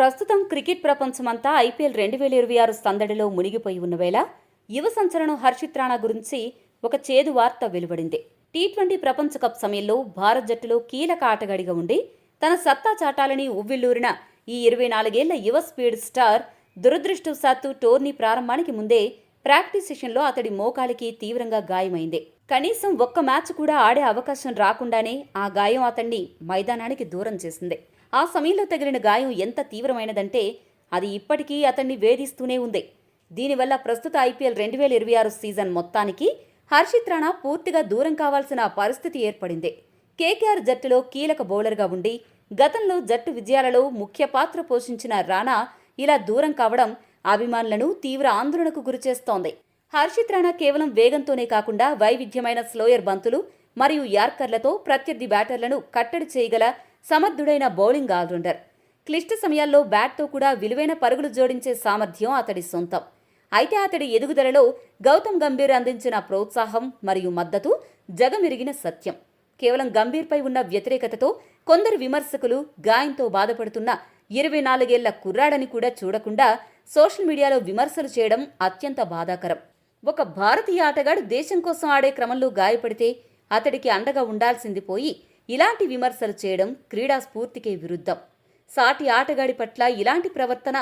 ప్రస్తుతం క్రికెట్ ప్రపంచమంతా ఐపీఎల్ 2026 సందడిలో మునిగిపోయి ఉన్న వేళ యువ సంచలనం హర్షిత్ రాణా గురించి ఒక చేదు వార్త వెలువడింది. టీ20 ప్రపంచ కప్ సమయంలో భారత్ జట్టులో కీలక ఆటగాడిగా ఉండి తన సత్తా చాటాలని ఉవ్విళ్లూరిన ఈ 24 ఏళ్ల యువ స్పీడ్ స్టార్ దురదృష్టవశాత్తు టోర్నీ ప్రారంభానికి ముందే ప్రాక్టీస్ సెషన్లో అతడి మోకాలికి తీవ్రంగా గాయమైంది. కనీసం ఒక్క మ్యాచ్ కూడా ఆడే అవకాశం రాకుండానే ఆ గాయం అతన్ని మైదానానికి దూరం చేసింది. ఆ సమయంలో తగిలిన గాయం ఎంత తీవ్రమైనదంటే అది ఇప్పటికీ అతన్ని వేధిస్తూనే ఉంది. దీనివల్ల ప్రస్తుత ఐపీఎల్ 2026 సీజన్ మొత్తానికి హర్షిత్ రాణా పూర్తిగా దూరం కావాల్సిన పరిస్థితి ఏర్పడింది. కేకేఆర్ జట్టులో కీలక బౌలర్గా ఉండి గతంలో జట్టు విజయాలలో ముఖ్య పాత్ర పోషించిన రాణా ఇలా దూరం కావడం అభిమానులను తీవ్ర ఆందోళనకు గురిచేస్తోంది. హర్షిత్ రాణా కేవలం వేగంతోనే కాకుండా వైవిధ్యమైన స్లోయర్ బంతులు మరియు యార్కర్లతో ప్రత్యర్థి బ్యాటర్లను కట్టడి చేయగల సమర్థుడైన బౌలింగ్ ఆల్రౌండర్. క్లిష్ట సమయాల్లో బ్యాట్తో కూడా విలువైన పరుగులు జోడించే సామర్థ్యం అతడి సొంతం. అయితే అతడి ఎదుగుదలలో గౌతమ్ గంభీర్ అందించిన ప్రోత్సాహం మరియు మద్దతు జగమెరిగిన సత్యం. కేవలం గంభీర్పై ఉన్న వ్యతిరేకతతో కొందరు విమర్శకులు గాయంతో బాధపడుతున్న 24 ఏళ్ల కుర్రాడని కూడా చూడకుండా సోషల్ మీడియాలో విమర్శలు చేయడం అత్యంత బాధాకరం. ఒక భారతీయ ఆటగాడు దేశం కోసం ఆడే క్రమంలో గాయపడితే అతడికి అండగా ఉండాల్సింది పోయి ఇలాంటి విమర్శలు చేయడం క్రీడా స్ఫూర్తికే విరుద్ధం. సాటి ఆటగాడి పట్ల ఇలాంటి ప్రవర్తన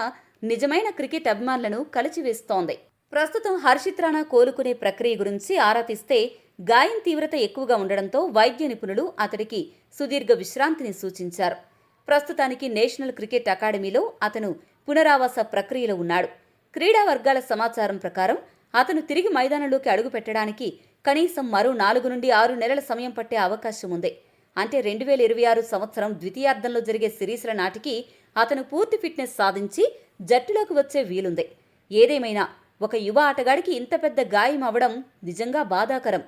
నిజమైన క్రికెట్ అభిమానులను కలిచివేస్తోంది. ప్రస్తుతం హర్షిత్ రాణా కోలుకునే ప్రక్రియ గురించి ఆరా తీస్తే గాయం తీవ్రత ఎక్కువగా ఉండడంతో వైద్య నిపుణులు అతడికి సుదీర్ఘ విశ్రాంతిని సూచించారు. ప్రస్తుతానికి నేషనల్ క్రికెట్ అకాడమీలో అతను పునరావాస ప్రక్రియలో ఉన్నాడు. క్రీడా వర్గాల సమాచారం ప్రకారం అతను తిరిగి మైదానంలోకి అడుగు పెట్టడానికి కనీసం మరో 4 నుండి 6 నెలల సమయం పట్టే అవకాశం ఉంది. అంటే 2026 సంవత్సరం ద్వితీయార్థంలో జరిగే సిరీస్ల నాటికి అతను పూర్తి ఫిట్నెస్ సాధించి జట్టులోకి వచ్చే వీలుంది. ఏదేమైనా ఒక యువ ఆటగాడికి ఇంత పెద్ద గాయం అవడం నిజంగా బాధాకరం.